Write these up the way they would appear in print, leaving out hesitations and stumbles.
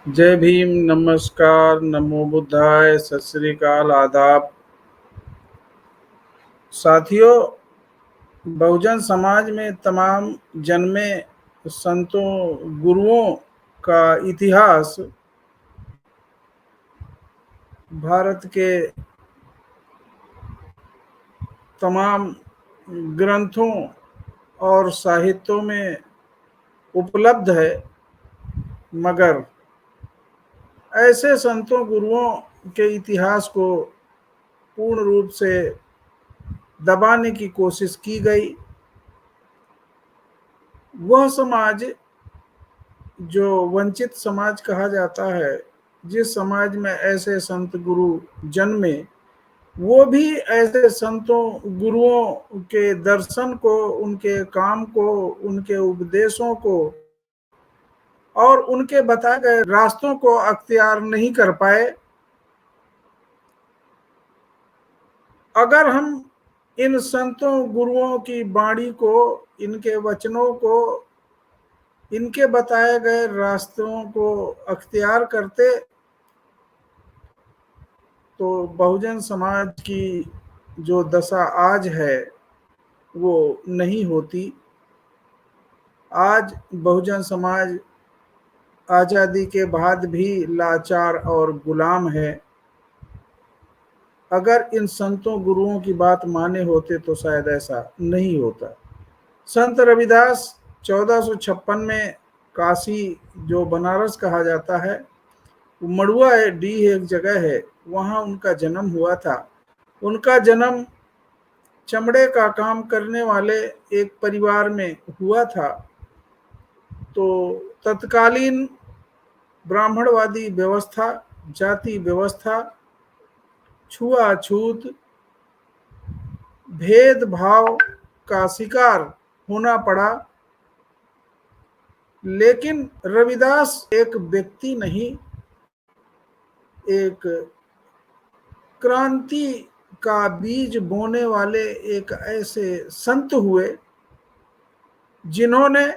जय भीम, नमस्कार, नमो बुद्धाय, सत श्री अकाल, आदाब। साथियों, बहुजन समाज में तमाम जन्मे संतों, गुरुओं का इतिहास भारत के तमाम ग्रंथों और साहित्यों में उपलब्ध है, मगर ऐसे संतों, गुरुओं के इतिहास को पूर्ण रूप से दबाने की कोशिश की गई। वह समाज जो वंचित समाज कहा जाता है, जिस समाज में ऐसे संत गुरु जन्मे, वो भी ऐसे संतों गुरुओं के दर्शन को, उनके काम को, उनके उपदेशों को और उनके बताए गए रास्तों को अख्तियार नहीं कर पाए। अगर हम इन संतों गुरुओं की वाणी को, इनके वचनों को, इनके बताए गए रास्तों को अख्तियार करते तो बहुजन समाज की जो दशा आज है वो नहीं होती। आज बहुजन समाज आज़ादी के बाद भी लाचार और गुलाम है। अगर इन संतों गुरुओं की बात माने होते तो शायद ऐसा नहीं होता। संत रविदास 1456 में काशी, जो बनारस कहा जाता है, मड़ुआ डी एक जगह है, वहाँ उनका जन्म हुआ था। उनका जन्म चमड़े का काम करने वाले एक परिवार में हुआ था। तो तत्कालीन ब्राह्मणवादी व्यवस्था, जाति व्यवस्था, छुआछूत, भेदभाव का शिकार होना पड़ा। लेकिन रविदास एक व्यक्ति नहीं, एक क्रांति का बीज बोने वाले एक ऐसे संत हुए जिन्होंने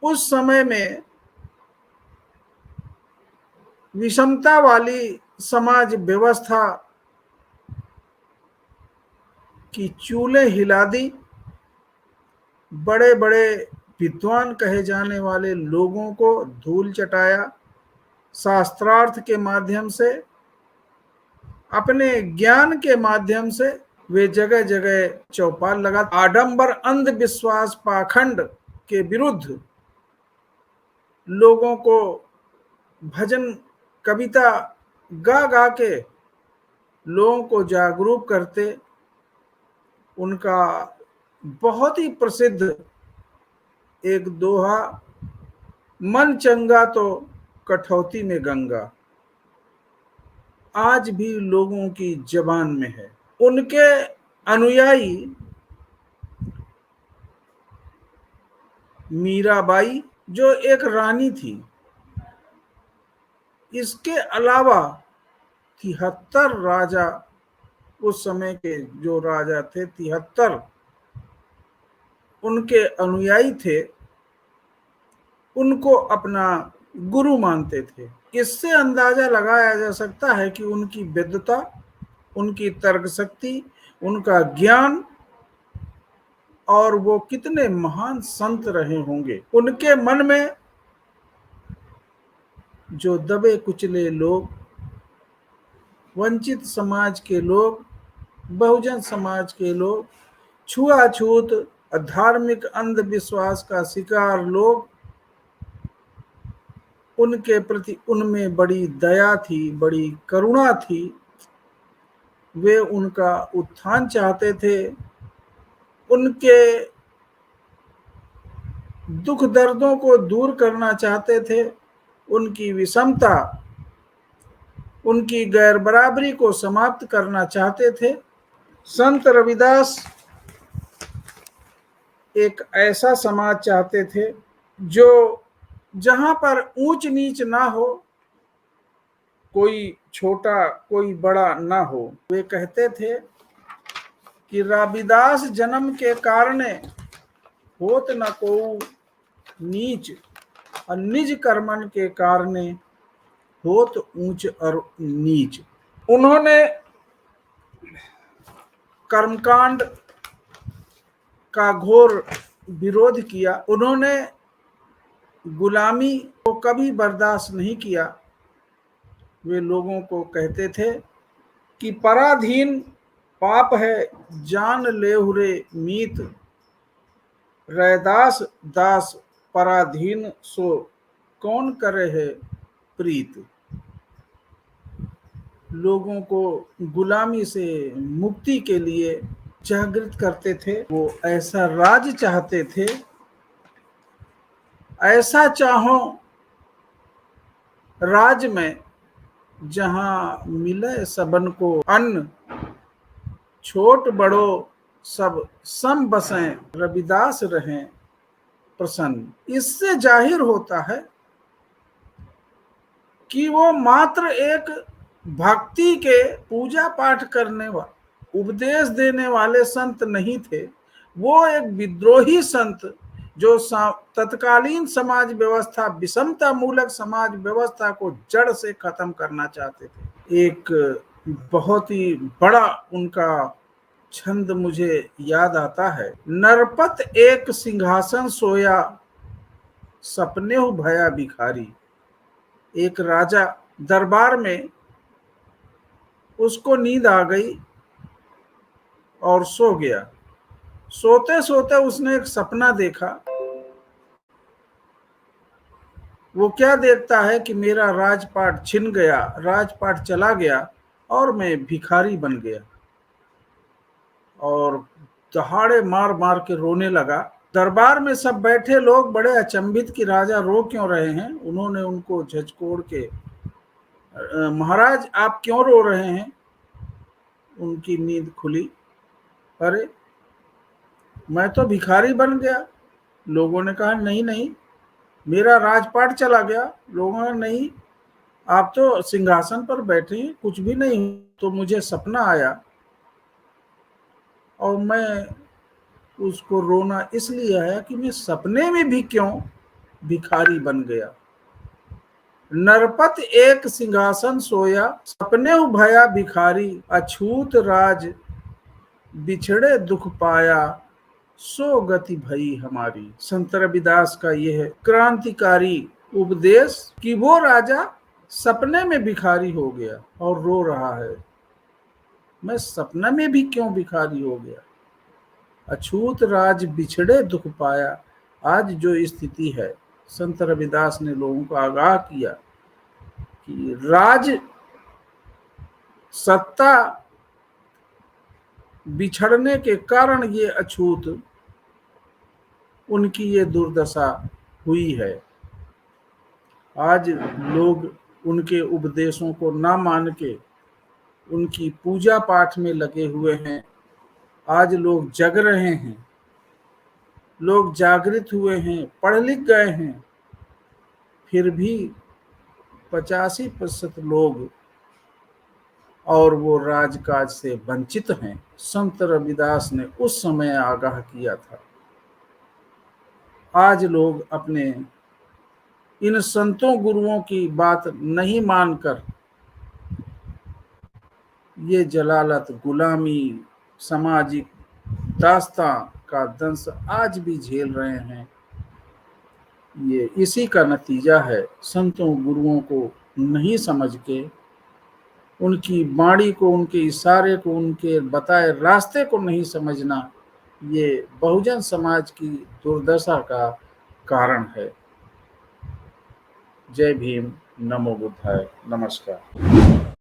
उस समय में विषमता वाली समाज व्यवस्था की चूलें हिला दी। बड़े बड़े विद्वान कहे जाने वाले लोगों को धूल चटाया। शास्त्रार्थ के माध्यम से, अपने ज्ञान के माध्यम से वे जगह जगह चौपाल लगा आडंबर, अंधविश्वास, पाखंड के विरुद्ध लोगों को भजन, कविता गा गा के लोगों को जागरूक करते। उनका बहुत ही प्रसिद्ध एक दोहा, मन चंगा तो कठौती में गंगा, आज भी लोगों की जबान में है। उनके अनुयायी मीराबाई, जो एक रानी थी, इसके अलावा 73 राजा, उस समय के जो राजा थे 73 उनके अनुयायी थे, उनको अपना गुरु मानते थे। इससे अंदाजा लगाया जा सकता है कि उनकी विद्वता, उनकी तर्क शक्ति, उनका ज्ञान और वो कितने महान संत रहे होंगे। उनके मन में जो दबे कुचले लोग, वंचित समाज के लोग, बहुजन समाज के लोग, छुआछूत, धार्मिक अंधविश्वास का शिकार लोग, उनके प्रति उनमें बड़ी दया थी, बड़ी करुणा थी। वे उनका उत्थान चाहते थे, उनके दुख दर्दों को दूर करना चाहते थे, उनकी विषमता, उनकी गैर बराबरी को समाप्त करना चाहते थे। संत रविदास एक ऐसा समाज चाहते थे जो जहां पर ऊंच नीच ना हो, कोई छोटा कोई बड़ा ना हो। वे कहते थे कि रविदास जन्म के कारणे होत न को नीच, और निज कर्मन के कारणे होत ऊंच और नीच। उन्होंने कर्मकांड का घोर विरोध किया। उन्होंने गुलामी को कभी बर्दाश्त नहीं किया। वे लोगों को कहते थे कि पराधीन पाप है, जान लेहुरे मीत, रैदास दास पराधीन सो कौन करे है प्रीत। लोगों को गुलामी से मुक्ति के लिए जागृत करते थे। वो ऐसा राज चाहते थे, ऐसा चाहो राज में जहां मिले सबन को अन्न, छोट बड़ो सब सम बसें, रविदास रहें प्रसन्न। इससे जाहिर होता है कि वो मात्र एक भक्ति के पूजा पाठ करने वाले, उपदेश देने वाले संत नहीं थे। वो एक विद्रोही संत जो तत्कालीन समाज व्यवस्था, विषमता मूलक समाज व्यवस्था को जड़ से खत्म करना चाहते थे। एक बहुत ही बड़ा उनका छंद मुझे याद आता है। नरपत एक सिंहासन सोया, सपने भया भिखारी। एक राजा दरबार में, उसको नींद आ गई और सो गया। सोते सोते उसने एक सपना देखा। वो क्या देखता है कि मेरा राजपाट छिन गया, राजपाट चला गया और मैं भिखारी बन गया। और दहाड़े मार मार के रोने लगा। दरबार में सब बैठे लोग बड़े अचंभित कि राजा रो क्यों रहे हैं। उन्होंने उनको झकझोर के, महाराज आप क्यों रो रहे हैं। उनकी नींद खुली। अरे मैं तो भिखारी बन गया। लोगों ने कहा नहीं नहीं, मेरा राजपाट चला गया। लोगों ने नहीं, आप तो सिंहासन पर बैठे हैं, कुछ भी नहीं। तो मुझे सपना आया और मैं उसको रोना इसलिए आया कि मैं सपने में भी क्यों भिखारी बन गया। नरपत एक सिंहासन सोया, सपने भया भिखारी, अछूत राज बिछड़े दुख पाया, सो गति भई हमारी। संत रविदास का यह क्रांतिकारी उपदेश कि वो राजा सपने में भिखारी हो गया और रो रहा है, मैं सपने में भी क्यों भिखारी हो गया। अछूत राज बिछड़े दुख पाया। आज जो स्थिति है, संत रविदास ने लोगों को आगाह किया कि राज सत्ता बिछड़ने के कारण ये अछूत, उनकी ये दुर्दशा हुई है। आज लोग उनके उपदेशों को ना मान के उनकी पूजा पाठ में लगे हुए हैं। आज लोग जग रहे हैं, लोग जागृत हुए हैं, पढ़ लिख गए हैं, फिर भी 85% लोग और वो राजकाज से वंचित हैं। संत रविदास ने उस समय आगाह किया था। आज लोग अपने इन संतों गुरुओं की बात नहीं मानकर ये जलालत, गुलामी, सामाजिक दास्तां का दंश आज भी झेल रहे हैं। ये इसी का नतीजा है। संतों गुरुओं को नहीं समझ के, उनकी वाणी को, उनके इशारे को, उनके बताए रास्ते को नहीं समझना, ये बहुजन समाज की दुर्दशा का कारण है। जय भीम, नमो बुद्धाय, नमस्कार।